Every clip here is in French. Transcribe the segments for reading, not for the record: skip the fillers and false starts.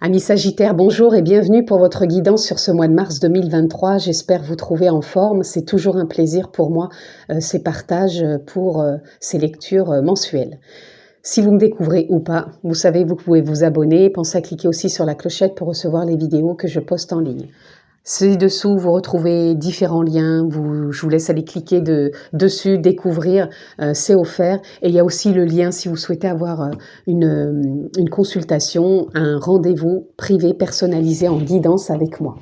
Amis Sagittaires, bonjour et bienvenue pour votre guidance sur ce mois de mars 2023. J'espère vous trouver en forme. C'est toujours un plaisir pour moi, ces partages pour ces lectures mensuelles. Si vous me découvrez ou pas, vous savez, vous pouvez vous abonner. Pensez à cliquer aussi sur la clochette pour recevoir les vidéos que je poste en ligne. Ci-dessous, vous retrouvez différents liens, je vous laisse aller cliquer dessus, découvrir, c'est offert. Et il y a aussi le lien si vous souhaitez avoir une consultation, un rendez-vous privé personnalisé en guidance avec moi.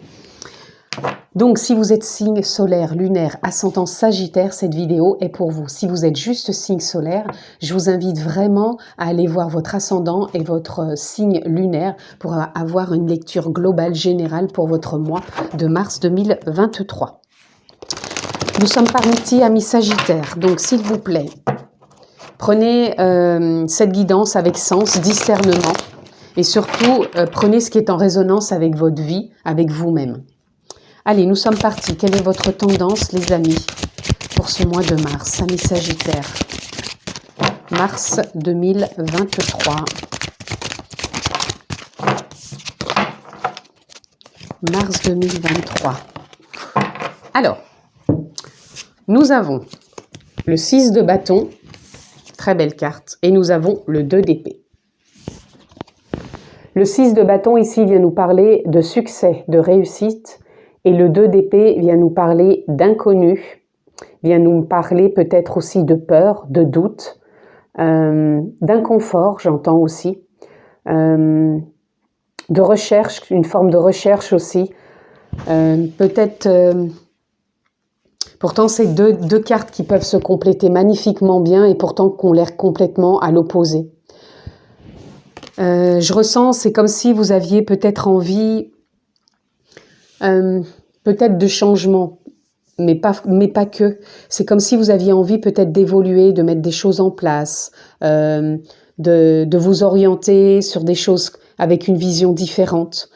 Donc, si vous êtes signe solaire, lunaire, ascendant Sagittaire, cette vidéo est pour vous. Si vous êtes juste signe solaire, je vous invite vraiment à aller voir votre ascendant et votre signe lunaire pour avoir une lecture globale générale pour votre mois de mars 2023. Nous sommes partis, amis Sagittaires, donc s'il vous plaît, prenez cette guidance avec sens, discernement et surtout prenez ce qui est en résonance avec votre vie, avec vous-même. Allez, nous sommes partis. Quelle est votre tendance, les amis, pour ce mois de mars, amis Sagittaires? Mars 2023. Mars 2023. Alors, nous avons le 6 de bâton, très belle carte, et nous avons le 2 d'épée. Le 6 de bâton, ici, vient nous parler de succès, de réussite. Et le 2 d'épée vient nous parler d'inconnu, vient nous parler peut-être aussi de peur, de doute, d'inconfort, j'entends aussi, de recherche, une forme de recherche aussi. Peut-être, pourtant c'est deux cartes qui peuvent se compléter magnifiquement bien et pourtant qu'on l'air complètement à l'opposé. Je ressens, c'est comme si vous aviez peut-être envie... peut-être de changement, mais pas que. C'est comme si vous aviez envie peut-être d'évoluer, de mettre des choses en place, de vous orienter sur des choses avec une vision différente.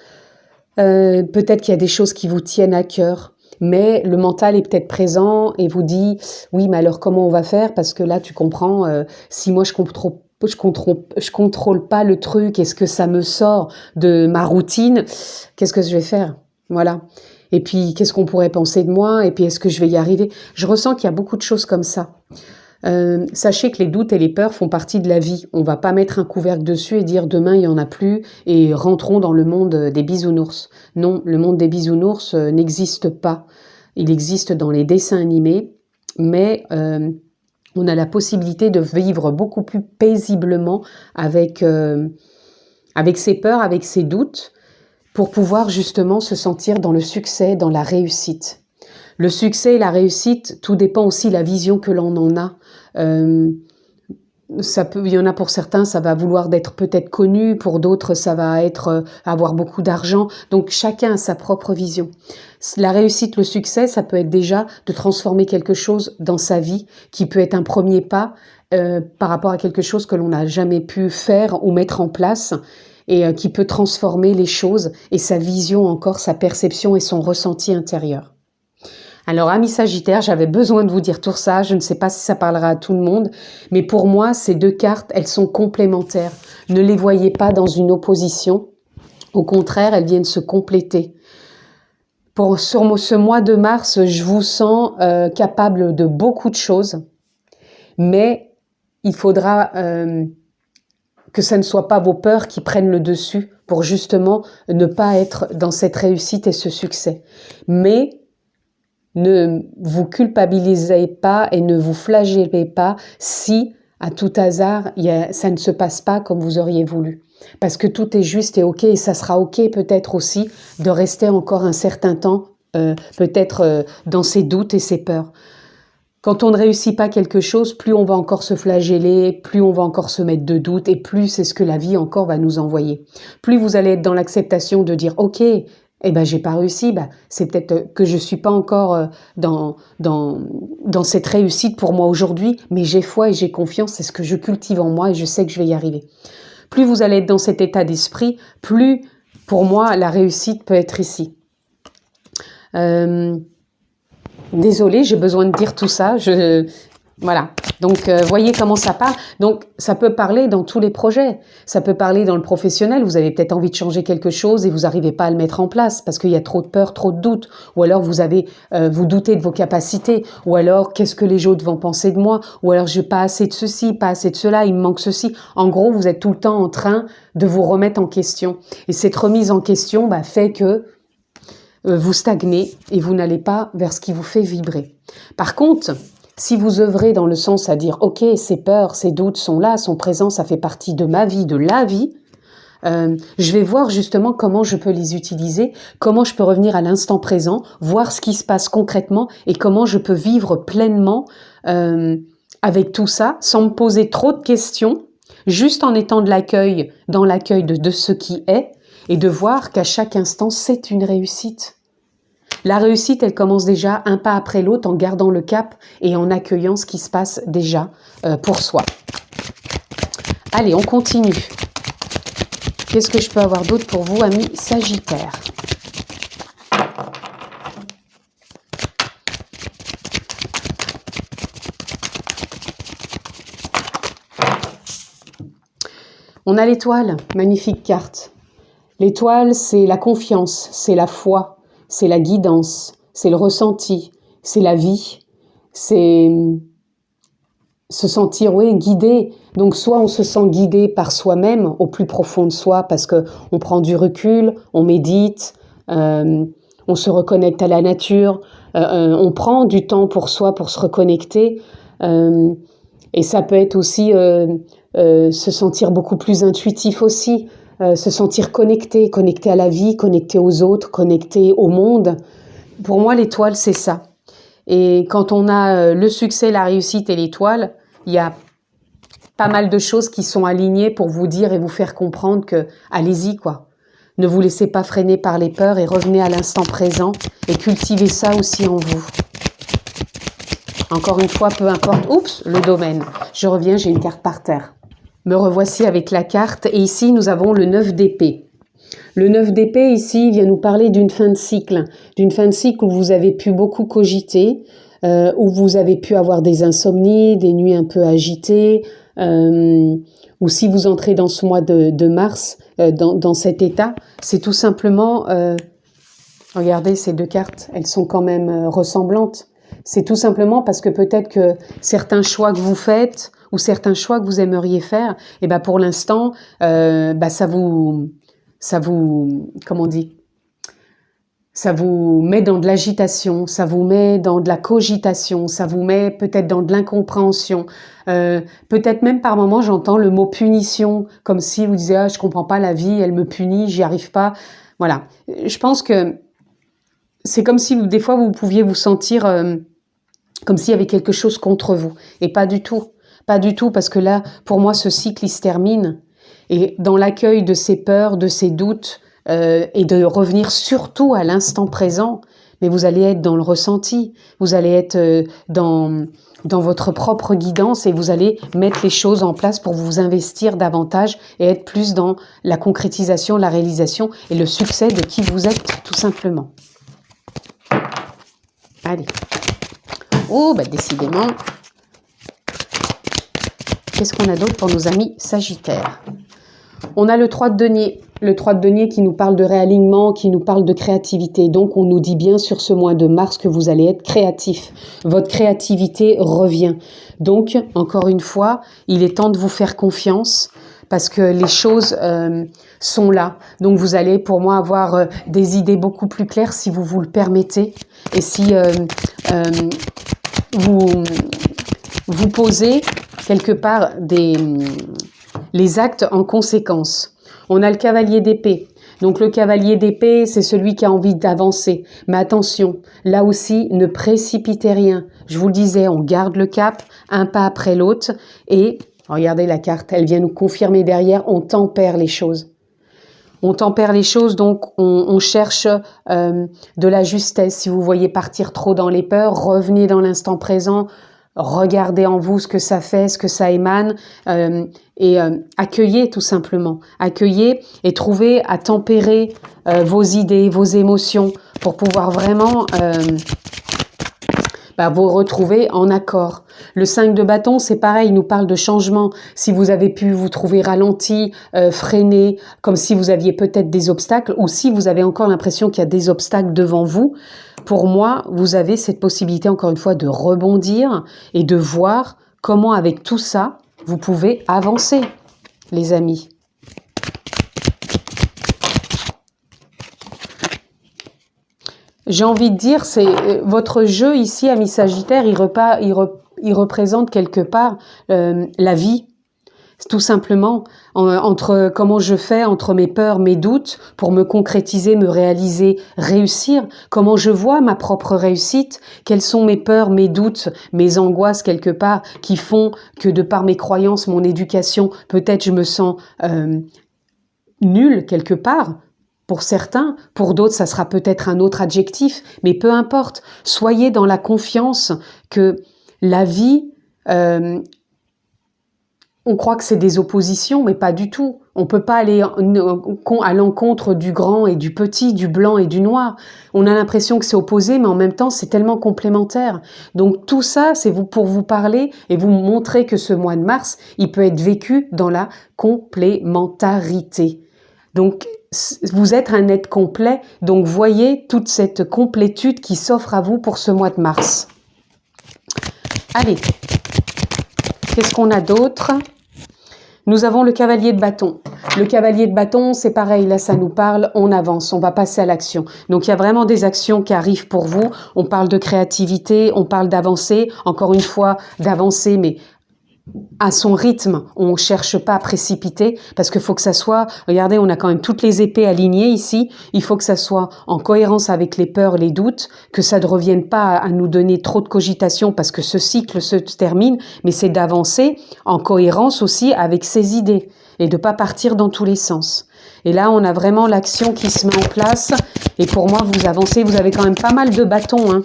Peut-être qu'il y a des choses qui vous tiennent à cœur, mais le mental est peut-être présent et vous dit « Oui, mais alors comment on va faire ?» Parce que là, tu comprends, si moi je contrôle pas le truc, est-ce que ça me sort de ma routine? Qu'est-ce que je vais faire? Voilà. Et puis, qu'est-ce qu'on pourrait penser de moi? Et puis, est-ce que je vais y arriver? Je ressens qu'il y a beaucoup de choses comme ça. Sachez que les doutes et les peurs font partie de la vie. On ne va pas mettre un couvercle dessus et dire demain, il n'y en a plus et rentrons dans le monde des bisounours. Non, le monde des bisounours n'existe pas. Il existe dans les dessins animés, mais on a la possibilité de vivre beaucoup plus paisiblement avec ses peurs, avec ses doutes, pour pouvoir justement se sentir dans le succès, dans la réussite. Le succès et la réussite, tout dépend aussi de la vision que l'on en a. Il y en a pour certains, ça va vouloir d'être peut-être connu, pour d'autres, ça va être avoir beaucoup d'argent. Donc chacun a sa propre vision. La réussite, le succès, ça peut être déjà de transformer quelque chose dans sa vie, qui peut être un premier pas par rapport à quelque chose que l'on n'a jamais pu faire ou mettre en place, et qui peut transformer les choses et sa vision encore, sa perception et son ressenti intérieur. Alors, amis Sagittaires, j'avais besoin de vous dire tout ça. Je ne sais pas si ça parlera à tout le monde, mais pour moi, ces deux cartes, elles sont complémentaires. Ne les voyez pas dans une opposition. Au contraire, elles viennent se compléter. Sur ce mois de mars, je vous sens capable de beaucoup de choses, mais il faudra... que ça ne soit pas vos peurs qui prennent le dessus pour justement ne pas être dans cette réussite et ce succès. Mais ne vous culpabilisez pas et ne vous flagellez pas si, à tout hasard, ça ne se passe pas comme vous auriez voulu. Parce que tout est juste et ok, et ça sera ok peut-être aussi de rester encore un certain temps, peut-être dans ses doutes et ses peurs. Quand on ne réussit pas quelque chose, plus on va encore se flageller, plus on va encore se mettre de doute et plus c'est ce que la vie encore va nous envoyer. Plus vous allez être dans l'acceptation de dire « Ok, eh ben j'ai pas réussi, c'est peut-être que je suis pas encore dans cette réussite pour moi aujourd'hui, mais j'ai foi et j'ai confiance, c'est ce que je cultive en moi et je sais que je vais y arriver. » Plus vous allez être dans cet état d'esprit, plus pour moi la réussite peut être ici. Désolée, j'ai besoin de dire tout ça. Voilà. Donc, voyez comment ça part. Donc, ça peut parler dans tous les projets. Ça peut parler dans le professionnel. Vous avez peut-être envie de changer quelque chose et vous n'arrivez pas à le mettre en place parce qu'il y a trop de peur, trop de doutes. Ou alors, vous doutez de vos capacités. Ou alors, qu'est-ce que les autres vont penser de moi? Ou alors, je n'ai pas assez de ceci, pas assez de cela, il me manque ceci. En gros, vous êtes tout le temps en train de vous remettre en question. Et cette remise en question fait que vous stagnez et vous n'allez pas vers ce qui vous fait vibrer. Par contre, si vous œuvrez dans le sens à dire « Ok, ces peurs, ces doutes sont là, sont présents, ça fait partie de ma vie, de la vie », je vais voir justement comment je peux les utiliser, comment je peux revenir à l'instant présent, voir ce qui se passe concrètement et comment je peux vivre pleinement avec tout ça, sans me poser trop de questions, juste en étant dans l'accueil de ce qui est, et de voir qu'à chaque instant, c'est une réussite. La réussite, elle commence déjà un pas après l'autre en gardant le cap et en accueillant ce qui se passe déjà pour soi. Allez, on continue. Qu'est-ce que je peux avoir d'autre pour vous, amis Sagittaires? On a l'étoile, magnifique carte. L'étoile, c'est la confiance, c'est la foi. C'est la guidance, c'est le ressenti, c'est la vie, c'est se sentir guidé. Donc soit on se sent guidé par soi-même, au plus profond de soi, parce qu'on prend du recul, on médite, on se reconnecte à la nature, on prend du temps pour soi, pour se reconnecter. Et ça peut être aussi se sentir beaucoup plus intuitif aussi. Se sentir connecté à la vie, connecté aux autres, connecté au monde. Pour moi, l'étoile, c'est ça. Et quand on a le succès, la réussite et l'étoile, il y a pas mal de choses qui sont alignées pour vous dire et vous faire comprendre que allez-y, quoi. Ne vous laissez pas freiner par les peurs et revenez à l'instant présent et cultivez ça aussi en vous. Encore une fois, peu importe, le domaine. Je reviens, j'ai une carte par terre. Me revoici avec la carte et ici nous avons le 9 d'épée. Le 9 d'épée ici vient nous parler d'une fin de cycle où vous avez pu beaucoup cogiter, où vous avez pu avoir des insomnies, des nuits un peu agitées, ou si vous entrez dans ce mois de mars, dans cet état, c'est tout simplement, regardez ces deux cartes, elles sont quand même ressemblantes. C'est tout simplement parce que peut-être que certains choix que vous faites ou certains choix que vous aimeriez faire, et pour l'instant, ça vous, comment on dit, ça vous met dans de l'agitation, ça vous met dans de la cogitation, ça vous met peut-être dans de l'incompréhension. Peut-être même par moments, j'entends le mot punition, comme si vous disiez « Ah, je comprends pas la vie, elle me punit, j'y arrive pas ». Voilà. Je pense que c'est comme si des fois vous pouviez vous sentir comme s'il y avait quelque chose contre vous. Et pas du tout. Pas du tout, parce que là, pour moi, ce cycle, il se termine. Et dans l'accueil de ces peurs, de ces doutes, et de revenir surtout à l'instant présent, mais vous allez être dans le ressenti, vous allez être dans votre propre guidance et vous allez mettre les choses en place pour vous investir davantage et être plus dans la concrétisation, la réalisation et le succès de qui vous êtes, tout simplement. Allez. Décidément. Qu'est-ce qu'on a d'autre pour nos amis Sagittaires? On a le 3 de denier. Le 3 de denier qui nous parle de réalignement, qui nous parle de créativité. Donc, on nous dit bien sur ce mois de mars que vous allez être créatif. Votre créativité revient. Donc, encore une fois, il est temps de vous faire confiance parce que les choses sont là. Donc, vous allez, pour moi, avoir des idées beaucoup plus claires si vous vous le permettez. Et si vous posez quelque part les actes en conséquence. On a le cavalier d'épée. Donc le cavalier d'épée, c'est celui qui a envie d'avancer. Mais attention, là aussi, ne précipitez rien. Je vous le disais, on garde le cap, un pas après l'autre. Et regardez la carte, elle vient nous confirmer derrière, on tempère les choses. On tempère les choses, donc on cherche de la justesse. Si vous voyez partir trop dans les peurs, revenez dans l'instant présent. Regardez en vous ce que ça fait, ce que ça émane et accueillez tout simplement. Accueillez et trouvez à tempérer vos idées, vos émotions pour pouvoir vraiment bah, vous retrouvez en accord. Le 5 de bâton, c'est pareil, il nous parle de changement. Si vous avez pu vous trouver ralenti, freiné, comme si vous aviez peut-être des obstacles, ou si vous avez encore l'impression qu'il y a des obstacles devant vous, pour moi, vous avez cette possibilité, encore une fois, de rebondir et de voir comment, avec tout ça, vous pouvez avancer, les amis. J'ai envie de dire, c'est votre jeu ici, ami Sagittaire, il représente quelque part la vie. Tout simplement, entre comment je fais, entre mes peurs, mes doutes, pour me concrétiser, me réaliser, réussir, comment je vois ma propre réussite, quelles sont mes peurs, mes doutes, mes angoisses quelque part, qui font que de par mes croyances, mon éducation, peut-être je me sens nulle quelque part. Pour certains, pour d'autres, ça sera peut-être un autre adjectif, mais peu importe. Soyez dans la confiance que la vie... on croit que c'est des oppositions, mais pas du tout. On peut pas aller à l'encontre du grand et du petit, du blanc et du noir. On a l'impression que c'est opposé, mais en même temps, c'est tellement complémentaire. Donc tout ça, c'est pour vous parler et vous montrer que ce mois de mars, il peut être vécu dans la complémentarité. Donc, vous êtes un être complet, donc voyez toute cette complétude qui s'offre à vous pour ce mois de mars. Allez, qu'est-ce qu'on a d'autre ? Nous avons le cavalier de bâton. Le cavalier de bâton, c'est pareil, là ça nous parle, on avance, on va passer à l'action. Donc il y a vraiment des actions qui arrivent pour vous. On parle de créativité, on parle d'avancer, encore une fois d'avancer, mais à son rythme, on ne cherche pas à précipiter parce qu'il faut que ça soit, regardez, on a quand même toutes les épées alignées ici, il faut que ça soit en cohérence avec les peurs, les doutes, que ça ne revienne pas à nous donner trop de cogitation parce que ce cycle se termine, mais c'est d'avancer en cohérence aussi avec ses idées et de ne pas partir dans tous les sens. Et là, on a vraiment l'action qui se met en place. Et pour moi, vous avancez, vous avez quand même pas mal de bâtons. Hein.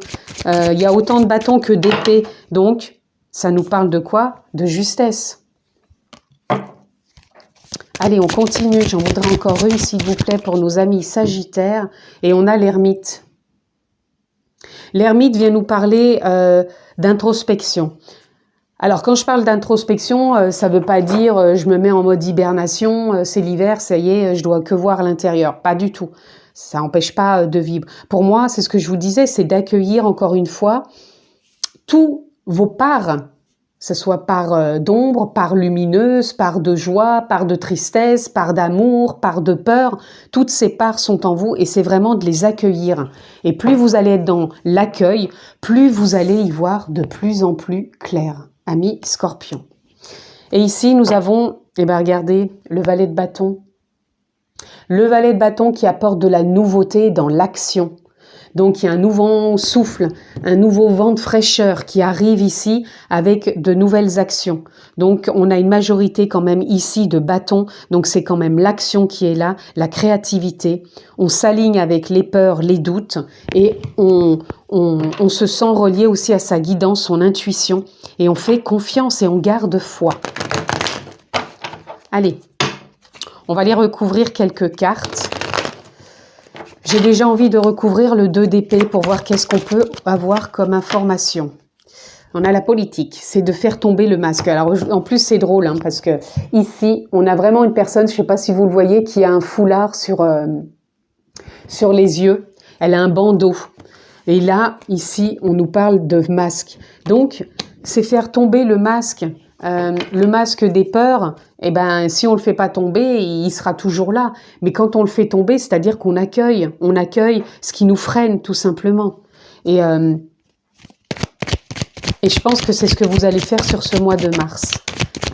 Y a autant de bâtons que d'épées, donc... ça nous parle de quoi? De justesse. Allez, on continue. J'en voudrais encore une, s'il vous plaît, pour nos amis Sagittaires. Et on a l'ermite. L'ermite vient nous parler d'introspection. Alors, quand je parle d'introspection, ça ne veut pas dire je me mets en mode hibernation, c'est l'hiver, ça y est, je dois que voir l'intérieur. Pas du tout. Ça n'empêche pas de vivre. Pour moi, c'est ce que je vous disais, c'est d'accueillir encore une fois tout vos parts, que ce soit part d'ombre, part lumineuse, part de joie, part de tristesse, part d'amour, part de peur, toutes ces parts sont en vous et c'est vraiment de les accueillir. Et plus vous allez être dans l'accueil, plus vous allez y voir de plus en plus clair, amis Scorpion. Et ici, nous avons, eh bien, regardez, le valet de bâton. Le valet de bâton qui apporte de la nouveauté dans l'action. Donc, il y a un nouveau souffle, un nouveau vent de fraîcheur qui arrive ici avec de nouvelles actions. Donc, on a une majorité quand même ici de bâtons. Donc, c'est quand même l'action qui est là, la créativité. On s'aligne avec les peurs, les doutes et on se sent relié aussi à sa guidance, son intuition. Et on fait confiance et on garde foi. Allez, on va aller recouvrir quelques cartes. J'ai déjà envie de recouvrir le 2 d'épée pour voir qu'est-ce qu'on peut avoir comme information. On a la politique, c'est de faire tomber le masque. Alors en plus c'est drôle hein, parce que ici on a vraiment une personne, je ne sais pas si vous le voyez, qui a un foulard sur les yeux. Elle a un bandeau. Et là, ici, on nous parle de masque. Donc, c'est faire tomber le masque. Le masque des peurs, eh ben, si on le fait pas tomber, il sera toujours là. Mais quand on le fait tomber, c'est-à-dire qu'on accueille ce qui nous freine tout simplement. Et je pense que c'est ce que vous allez faire sur ce mois de mars.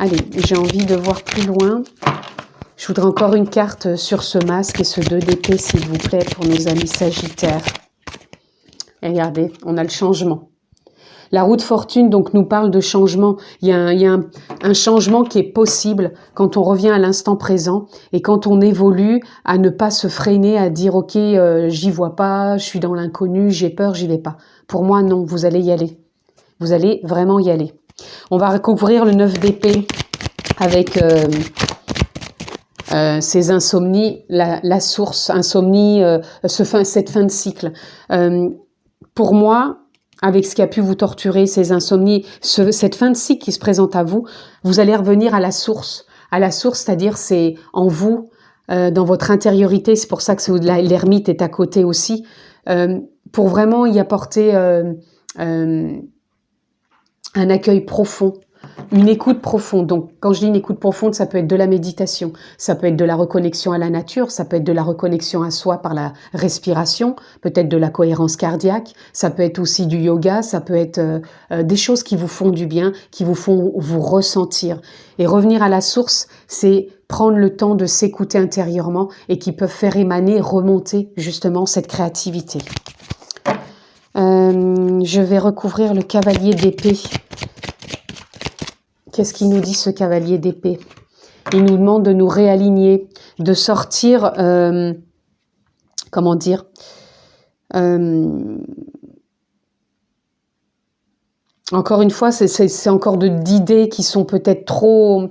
Allez, j'ai envie de voir plus loin. Je voudrais encore une carte sur ce masque et ce 2 d'épée, s'il vous plaît, pour nos amis Sagittaires. Et regardez, on a le changement. La roue de fortune donc nous parle de changement. Il y a un changement qui est possible quand on revient à l'instant présent et quand on évolue à ne pas se freiner, à dire ok, j'y vois pas, je suis dans l'inconnu, j'ai peur, j'y vais pas. Pour moi non, vous allez y aller. Vous allez vraiment y aller. On va recouvrir le 9 d'épée avec ces insomnies, la source, insomnie, cette fin de cycle. Pour moi, avec ce qui a pu vous torturer, ces insomnies, cette fin de cycle qui se présente à vous, vous allez revenir à la source. À la source, c'est-à-dire c'est en vous, dans votre intériorité. C'est pour ça que l'ermite est à côté aussi, pour vraiment y apporter un accueil profond, une écoute profonde. Donc, quand je dis une écoute profonde, ça peut être de la méditation, ça peut être de la reconnexion à la nature, ça peut être de la reconnexion à soi par la respiration, peut-être de la cohérence cardiaque, ça peut être aussi du yoga, ça peut être des choses qui vous font du bien, qui vous font vous ressentir. Et revenir à la source, c'est prendre le temps de s'écouter intérieurement et qui peuvent faire émaner, remonter justement cette créativité. Je vais recouvrir le cavalier d'épée. Qu'est-ce qu'il nous dit, ce cavalier d'épée? Il nous demande de nous réaligner, de sortir, comment dire, encore une fois, c'est encore d'idées qui sont peut-être trop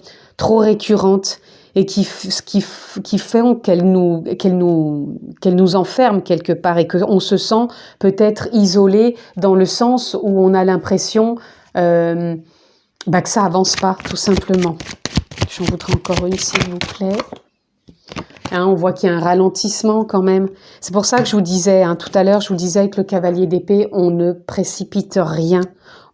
récurrentes et qui font qu'elles nous enferment quelque part et qu'on se sent peut-être isolé dans le sens où on a l'impression que ça avance pas, tout simplement. J'en voudrais encore une, s'il vous plaît. Hein, on voit qu'il y a un ralentissement quand même. C'est pour ça que je vous disais, tout à l'heure, je vous disais avec le cavalier d'épée, on ne précipite rien.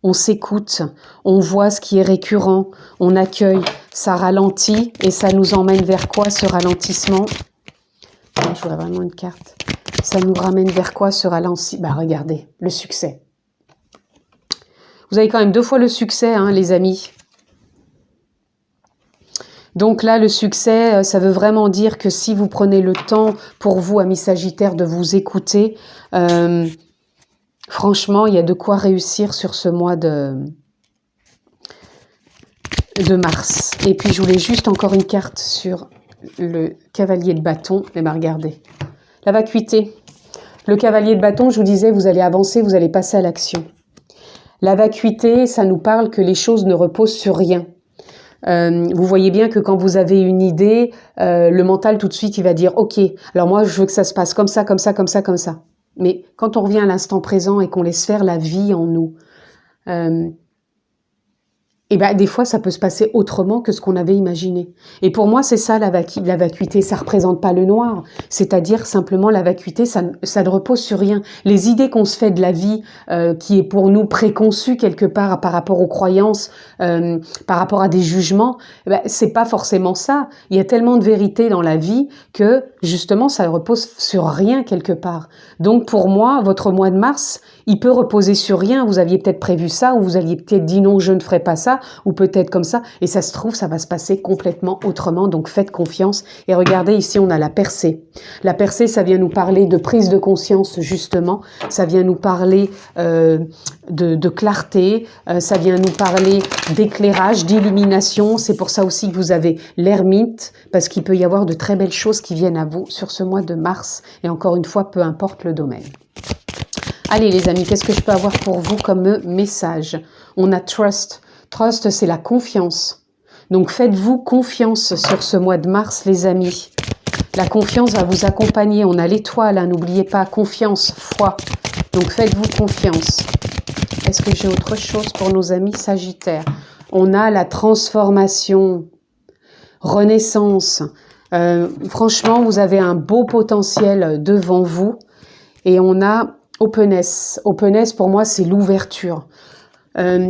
On s'écoute, on voit ce qui est récurrent, on accueille, ça ralentit et ça nous emmène vers quoi, ce ralentissement? Je voudrais vraiment une carte. Ça nous ramène vers quoi, ce ralentissement? Regardez, le succès. Vous avez quand même 2 fois le succès, les amis. Donc là, le succès, ça veut vraiment dire que si vous prenez le temps pour vous, amis Sagittaires, de vous écouter, franchement, il y a de quoi réussir sur ce mois de mars. Et puis, je voulais juste encore une carte sur le cavalier de bâton. Regardez, la vacuité. Le cavalier de bâton, je vous disais, vous allez avancer, vous allez passer à l'action. La vacuité, ça nous parle que les choses ne reposent sur rien. Vous voyez bien que quand vous avez une idée, le mental tout de suite, il va dire « Ok, alors moi, je veux que ça se passe comme ça, comme ça, comme ça, comme ça. » Mais quand on revient à l'instant présent et qu'on laisse faire la vie en nous, des fois, ça peut se passer autrement que ce qu'on avait imaginé. Et pour moi, c'est ça la vacuité. Ça représente pas le noir. C'est-à-dire simplement la vacuité, ça ne repose sur rien. Les idées qu'on se fait de la vie, qui est pour nous préconçue quelque part par rapport aux croyances, par rapport à des jugements, c'est pas forcément ça. Il y a tellement de vérité dans la vie que justement, ça repose sur rien quelque part. Donc pour moi, votre mois de mars, il peut reposer sur rien. Vous aviez peut-être prévu ça, ou vous aviez peut-être dit non, je ne ferai pas ça, ou peut-être comme ça. Et ça se trouve, ça va se passer complètement autrement. Donc faites confiance. Et regardez, ici, on a la percée. La percée, ça vient nous parler de prise de conscience, justement. Ça vient nous parler de clarté. Ça vient nous parler d'éclairage, d'illumination. C'est pour ça aussi que vous avez l'ermite, parce qu'il peut y avoir de très belles choses qui viennent à vous sur ce mois de mars. Et encore une fois, peu importe le domaine. Allez les amis, qu'est-ce que je peux avoir pour vous comme message? On a trust. Trust, c'est la confiance. Donc faites-vous confiance sur ce mois de mars, les amis. La confiance va vous accompagner. On a l'étoile, n'oubliez pas, confiance, foi. Donc faites-vous confiance. Est-ce que j'ai autre chose pour nos amis Sagittaires? On a la transformation, renaissance. Franchement, vous avez un beau potentiel devant vous. Et on a openness. Openness, pour moi, c'est l'ouverture.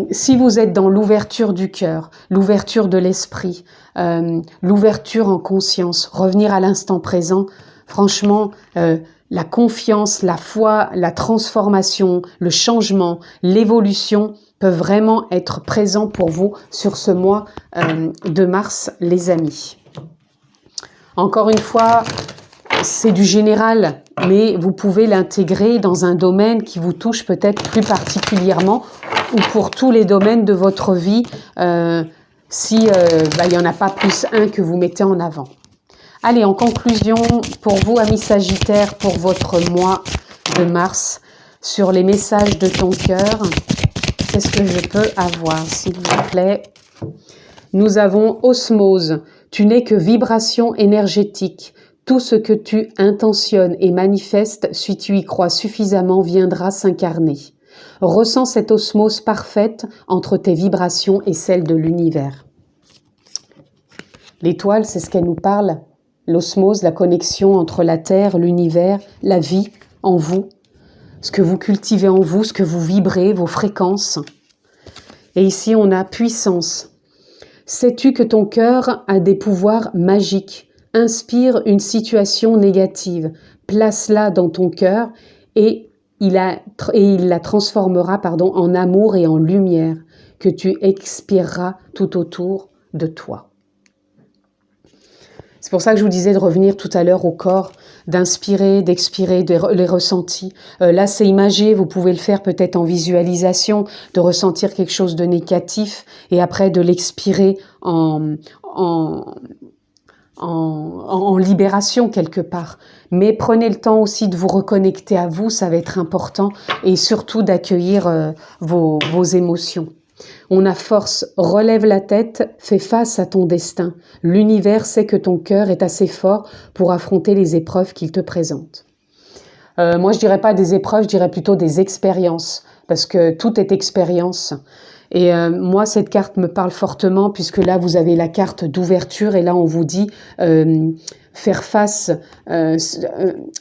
Si vous êtes dans l'ouverture du cœur, l'ouverture de l'esprit, l'ouverture en conscience, revenir à l'instant présent, franchement, la confiance, la foi, la transformation, le changement, l'évolution peuvent vraiment être présents pour vous sur ce mois de mars, les amis. Encore une fois, c'est du général, mais vous pouvez l'intégrer dans un domaine qui vous touche peut-être plus particulièrement ou pour tous les domaines de votre vie, si il n'y en a pas plus un que vous mettez en avant. Allez, en conclusion, pour vous, amis Sagittaires, pour votre mois de mars, sur les messages de ton cœur, qu'est-ce que je peux avoir, s'il vous plaît? Nous avons osmose. Tu n'es que vibration énergétique. Tout ce que tu intentionnes et manifestes, si tu y crois suffisamment, viendra s'incarner. Ressens cette osmose parfaite entre tes vibrations et celles de l'univers. L'étoile, c'est ce qu'elle nous parle. L'osmose, la connexion entre la Terre, l'univers, la vie en vous. Ce que vous cultivez en vous, ce que vous vibrez, vos fréquences. Et ici, on a puissance. Sais-tu que ton cœur a des pouvoirs magiques? Inspire une situation négative, place-la dans ton cœur et il la transformera en amour et en lumière que tu expireras tout autour de toi. C'est pour ça que je vous disais de revenir tout à l'heure au corps, d'inspirer, d'expirer, les ressentis. Là, c'est imagé, vous pouvez le faire peut-être en visualisation, de ressentir quelque chose de négatif et après de l'expirer en libération quelque part. Mais prenez le temps aussi de vous reconnecter à vous, ça va être important, et surtout d'accueillir vos émotions. On a force, relève la tête, fais face à ton destin. L'univers sait que ton cœur est assez fort pour affronter les épreuves qu'il te présente. Moi, je dirais pas des épreuves, je dirais plutôt des expériences, parce que tout est expérience. Et moi, cette carte me parle fortement, puisque là, vous avez la carte d'ouverture, et là, on vous dit faire face,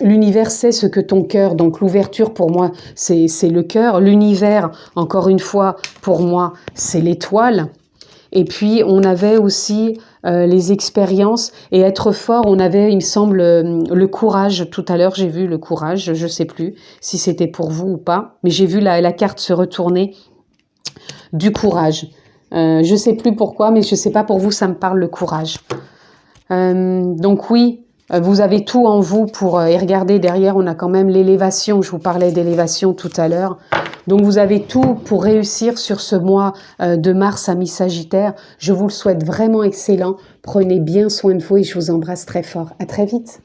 l'univers sait ce que ton cœur, donc l'ouverture pour moi, c'est le cœur, l'univers, encore une fois, pour moi, c'est l'étoile. Et puis, on avait aussi les expériences et être fort, on avait, il me semble, le courage. Tout à l'heure, j'ai vu le courage, je ne sais plus si c'était pour vous ou pas, mais j'ai vu la carte se retourner du courage. Je ne sais plus pourquoi, mais je ne sais pas pour vous, ça me parle le courage. Donc oui, vous avez tout en vous pour... et regardez, derrière, on a quand même l'élévation. Je vous parlais d'élévation tout à l'heure. Donc vous avez tout pour réussir sur ce mois de mars à mi-sagittaire. Je vous le souhaite vraiment excellent. Prenez bien soin de vous et je vous embrasse très fort. À très vite.